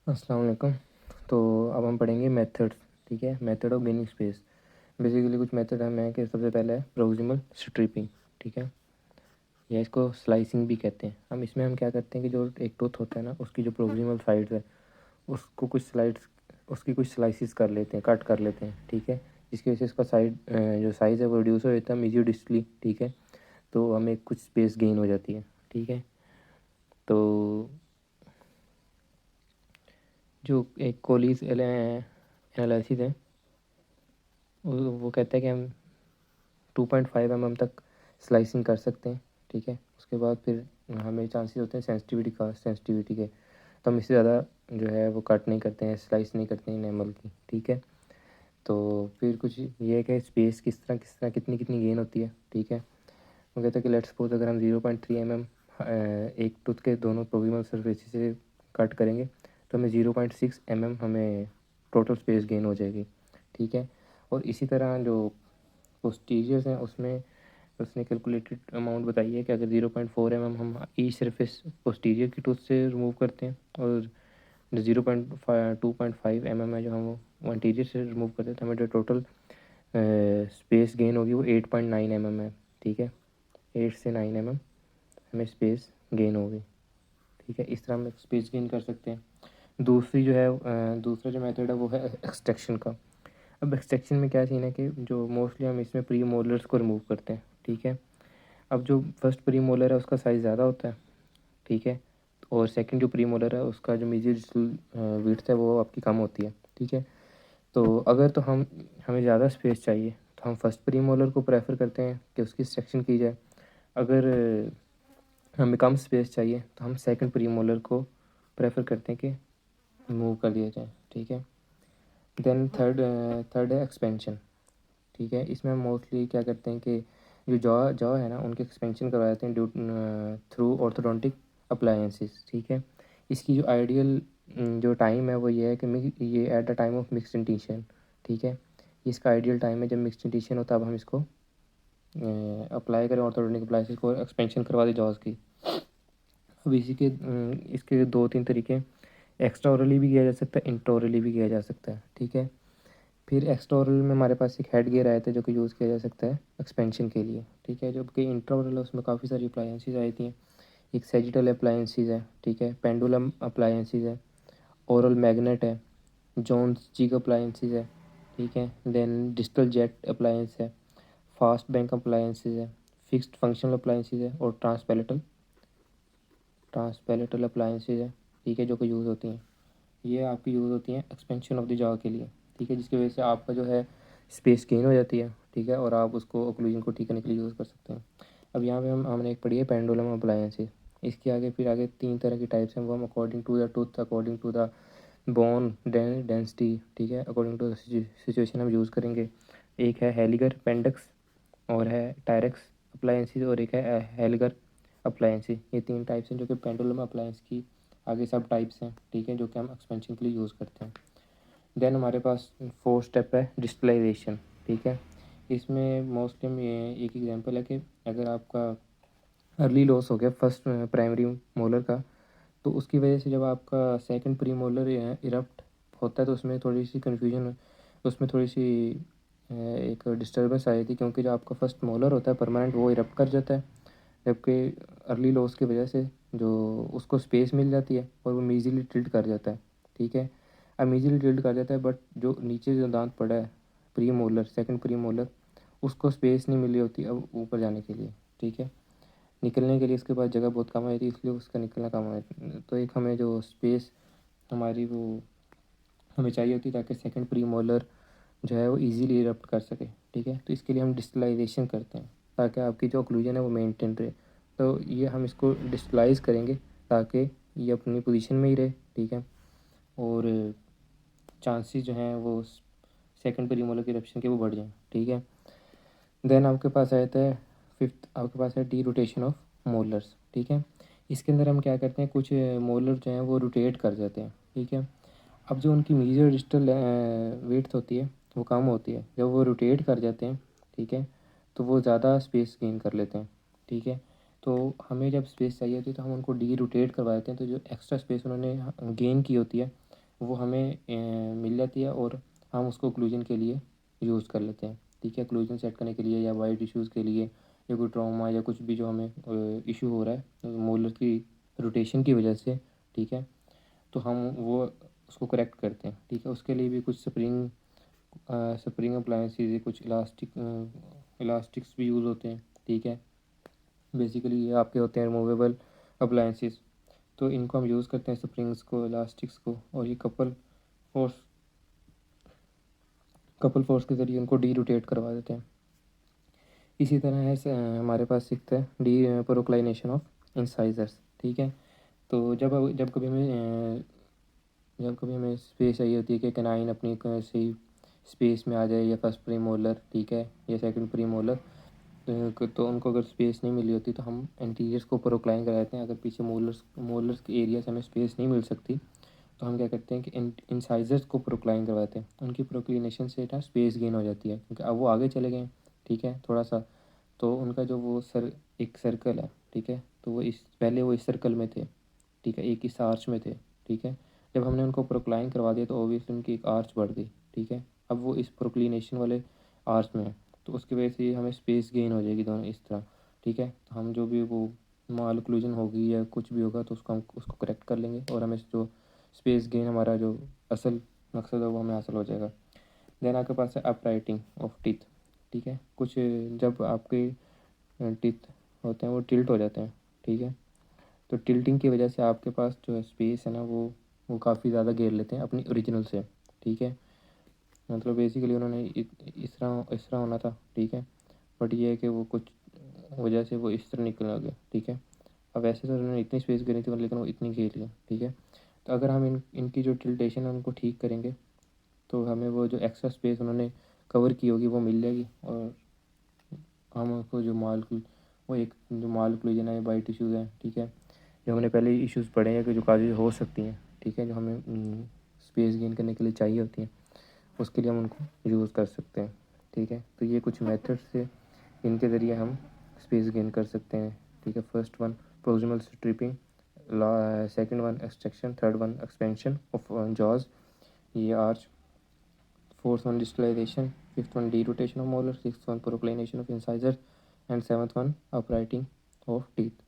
अस्सलाम वालेकुम। तो अब हम पढ़ेंगे मेथड्स। ठीक है, method of gaining space. Basically कुछ मेथड हैं कि सबसे पहले है प्रोक्सिमल स्ट्रिपिंग। ठीक है, या इसको स्लाइसिंग भी कहते हैं। हम क्या करते हैं कि जो एक टूथ होता है ना, उसकी जो प्रोक्सिमल साइड्स है उसको कुछ स्लाइड्स उसकी कुछ स्लाइसिस कर लेते हैं, कट कर लेते हैं। ठीक है, जिसकी वजह से इसका साइड जो साइज़ है वो रिड्यूस हो जाता है मीजियोडिस्टली। ठीक है, तो हमें कुछ स्पेस गेन हो जाती है। ठीक है, तो जो एक कोलीज एनालिसिस है वो कहता है कि हम 2.5 mm तक स्लाइसिंग कर सकते हैं। ठीक है, उसके बाद फिर हमें चांसेस होते हैं सेंसिटिविटी के, तो हम इससे ज़्यादा जो है वो कट नहीं करते हैं, स्लाइस नहीं करते हैं एनिमल की। ठीक है, तो फिर कुछ ये है कि स्पेस किस तरह कितनी कितनी गेन होती है। ठीक है, वो कहता है कि लेट्स सपोज अगर हम 0.3 mm एक टूथ के दोनों प्रोक्सिमल सरफेस से कट करेंगे तो हमें 0.6 mm हमें टोटल स्पेस गेन हो जाएगी। ठीक है, और इसी तरह जो पोस्टीरियर्स हैं उसमें उसने कैलकुलेटेड अमाउंट बताई है कि अगर 0.4 mm हम ईच सरफेस पोस्टीरियर की टूथ से रिमूव करते हैं और 2.5 mm है जो हम वो एंटीरियर से रिमूव करते हैं तो हमें जो टोटल स्पेस गेन होगी वो 8.9 mm है। ठीक है, 8 से 9 mm हमें स्पेस गेन होगी। ठीक है, इस तरह हम स्पेस गेन कर सकते हैं। दूसरा जो मेथड है वो है एक्सट्रैक्शन का। अब एक्सट्रैक्शन में क्या सीन है कि जो मोस्टली हम इसमें प्री मोलर्स को रिमूव करते हैं। ठीक है, अब जो फर्स्ट प्री मोलर है उसका साइज़ ज़्यादा होता है। ठीक है, और सेकंड जो प्री मोलर है उसका जो मीजियल विड्थ है वो आपकी कम होती है। ठीक है, तो अगर तो हमें ज़्यादा स्पेस चाहिए तो हम फर्स्ट प्री मोलर को प्रेफर करते हैं कि उसकी एक्सट्रैक्शन की जाए। अगर हमें कम स्पेस चाहिए तो हम सेकंड प्री मोलर को प्रेफर करते हैं कि रिमूव कर दिया जाए। ठीक है, देन थर्ड है एक्सपेंशन। ठीक है, इसमें हम मोस्टली क्या करते हैं कि जो जॉ जॉ है ना उनके एक्सपेंशन करवाते हैं ड्यू थ्रू ऑर्थोडोंटिक अप्लायंसेस। ठीक है, इसकी जो आइडियल जो टाइम है वो ये है कि ये at the time of mixed dentition. ठीक है, इसका आइडियल टाइम है जब मिक्सड डेंटिशन हो तब हम इसको अप्लाई करें ऑर्थोडोंटिक अप्लायंसेस को, एक्सपेंशन करवा दें जॉज की। अब इसके दो तीन तरीके, एक्स्ट्रा ओरली भी किया जा सकता है, इंट्रा ओरली भी किया जा सकता है। ठीक है, फिर एक्स्ट्रा ओरल में हमारे पास एक हेड गियर आया था जो कि यूज़ किया जा सकता है एक्सपेंशन के लिए। ठीक है, जबकि इंट्रा ओरल है उसमें काफ़ी सारी अप्लायंसेज आई थी। एक सेजिटल अप्लायंसेज है। ठीक है, पेंडुलम अप्लायंसेज है, ओरल मैग्नेट है, जोन्स जिग अप्लायंसेज है। ठीक है, देन डिजिटल जेट अप्लायंस है, फास्ट बैंक अप्लायंसेज है, फिक्स्ड फंक्शनल अप्लायंसेज है, और ट्रांसपैलेटल अप्लायंसेज है। ठीक है, जो कि यूज़ होती हैं, ये आपकी यूज़ होती हैं एक्सपेंशन ऑफ द जॉ के लिए। ठीक है, जिसकी वजह से आपका जो है स्पेस गेन हो जाती है। ठीक है, और आप उसको ओक्लूजन को ठीक करने के लिए यूज़ कर सकते हैं। अब यहाँ पे हमने एक पढ़ी है पेंडुलम अप्लायंसेस। इसके आगे तीन तरह की टाइप्स हैं, वो हम according to the tooth, according to the bone density, ठीक है, अकॉर्डिंग टू द सिचुएशन हम यूज़ करेंगे। एक है हेलिगर पेंडक्स, और है टायरेक्स अप्लायंसेस, और एक है हेलिगर अप्लायंसेस। ये तीन टाइप्स हैं जो कि पेंडुलम अप्लायंस की आगे सब टाइप्स हैं। ठीक है, जो कि हम एक्सपेंशन के लिए यूज़ करते हैं। देन हमारे पास फोर्थ स्टेप है डिजिटलाइजेशन। ठीक है, इसमें मोस्टली हम ये एक एग्जांपल है कि अगर आपका अर्ली लॉस हो गया फर्स्ट प्राइमरी मोलर का, तो उसकी वजह से जब आपका सेकंड प्री मोलर इरप्ट होता है तो उसमें थोड़ी सी कन्फ्यूजन, उसमें थोड़ी सी एक डिस्टर्बेंस आई थी, क्योंकि जो आपका फर्स्ट मोलर होता है परमानेंट वो इरप्ट कर जाता है, जबकि अर्ली लॉस की वजह से जो उसको स्पेस मिल जाती है और वो मीज़िली टिल्ट कर जाता है। ठीक है, अब मीज़िली टिल्ट कर जाता है बट जो नीचे जो दांत पड़ा है pre molar, second pre molar, उसको स्पेस नहीं मिली होती अब ऊपर जाने के लिए। ठीक है, निकलने के लिए इसके पास जगह बहुत कम आई थी, इसलिए उसका निकलना कम आया। तो एक हमें जो स्पेस हमारी वो हमें चाहिए होती ताकि सेकंड प्री मोलर जो है वो इजीली इरप्ट कर सके। ठीक है, तो इसके लिए हम डिस्टलाइजेशन करते हैं ताकि आपकी जो ओक्लूजन है वो मेंटेन रहे। तो ये हम इसको डिस्टलाइज करेंगे ताकि ये अपनी पोजीशन में ही रहे। ठीक है, और चांसेस जो हैं वो सेकंड प्री मोलर के इरप्शन के वो बढ़ जाएँ। ठीक है, देन आपके पास आता है फिफ्थ, आपके पास है डी रोटेशन ऑफ मोलर्स। ठीक है, इसके अंदर हम क्या करते हैं, कुछ मोलर जो हैं वो रोटेट कर जाते हैं। ठीक है, अब जो उनकी मेजर डिजिटल विड्थ होती है वो कम होती है, जब वो रोटेट कर जाते हैं। ठीक है, तो वो ज़्यादा स्पेस गेन कर लेते हैं। ठीक है, तो हमें जब स्पेस चाहिए होती है तो हम उनको डी रोटेट करवा देते हैं, तो जो एक्स्ट्रा स्पेस उन्होंने गेन की होती है वो हमें मिल जाती है और हम उसको ओक्लूजन के लिए यूज़ कर लेते हैं, ठीक है। ओक्लूजन सेट करने के लिए या वाइट इश्यूज़ के लिए या कोई ट्रॉमा या कुछ भी जो हमें इशू हो रहा है मोलर की रोटेशन की वजह से, ठीक है, तो हम वो उसको करेक्ट करते हैं, ठीक है। उसके लिए भी कुछ स्प्रिंग अप्लायंसेज, कुछ इलास्टिक्स भी यूज़ होते हैं, ठीक है। बेसिकली ये आपके होते हैं रिमूवेबल अप्लायंसेस, तो इनको हम यूज़ करते हैं स्प्रिंग्स को, इलास्टिक्स को, और ये कपल फोर्स के ज़रिए उनको डी रोटेट करवा देते हैं। इसी तरह है हमारे पास सीखते हैं डी प्रोक्लाइनेशन ऑफ इंसाइजर्स, ठीक है। तो जब कभी हमें स्पेस चाहिए होती है कि कैनाइन अपनी सही स्पेस में आ जाए, या फर्स्ट प्रीमोलर, ठीक है, या सेकंड प्रीमोलर, तो उनको अगर स्पेस नहीं मिली होती तो हम एंटीरियर्स को प्रोक्लाइन कराते हैं। अगर पीछे मोलर्स के एरिया से हमें स्पेस नहीं मिल सकती तो हम क्या करते हैं कि इंसाइजर्स को प्रोक्लाइन करवाते हैं। उनकी प्रोक्लिनेशन से ना स्पेस गेन हो जाती है, क्योंकि अब वो आगे चले गए, ठीक है, थोड़ा सा, तो उनका जो वो एक सर्कल है, ठीक है, तो वो पहले वो इस सर्कल में थे, ठीक है, एक इस आर्च में थे, ठीक है। जब हमने उनको प्रोक्लाइन करवा दिया तो ऑब्वियसली उनकी एक आर्च बढ़ गई, ठीक है। अब वो इस प्रोक्लिनेशन वाले आर्च में है, तो उसकी वजह से हमें स्पेस गेन हो जाएगी दोनों इस तरह, ठीक है। तो हम जो भी वो माल ओक्लूजन होगी या कुछ भी होगा तो हम उसको करेक्ट कर लेंगे, और हमें जो स्पेस गेन हमारा जो असल मकसद है वो हमें हासिल हो जाएगा। देन आपके पास है अपराइटिंग ऑफ टीथ, ठीक है। कुछ जब आपके टीथ होते हैं वो टिल्ट हो जाते हैं, ठीक है, तो टिल्टिंग की वजह से आपके पास जो स्पेस है ना वो काफ़ी ज़्यादा घेर लेते हैं अपनी ओरिजिनल से, ठीक है। मतलब बेसिकली उन्होंने इस तरह होना था, ठीक है, बट ये है कि वो कुछ वजह से वो इस तरह निकलने लगे, ठीक है। अब वैसे तो उन्होंने इतनी स्पेस घेरी थी लेकिन वो इतनी घेर ली, ठीक है। तो अगर हम इनकी जो टिल्टेशन है उनको ठीक करेंगे तो हमें वो जो एक्स्ट्रा स्पेस उन्होंने कवर की होगी वो मिल जाएगी, और हम उसको जो माल ओक्लूजन है, बाइट इश्यूज़ हैं, ठीक है, जो हमने पहले इश्यूज़ पढ़े हैं कि जो काज़ी हो सकती हैं, ठीक है, जो हमें स्पेस गेन करने के लिए चाहिए होती हैं, उसके लिए हम उनको यूज़ कर सकते हैं, ठीक है। तो ये कुछ मेथड्स से इनके ज़रिए हम स्पेस गेन कर सकते हैं, ठीक है। First one proximal stripping, second one extraction, third one expansion of jaws, ये arch, fourth one distalization, fifth one derotation of molar, sixth one proclination of incisors, and seventh one uprighting of teeth.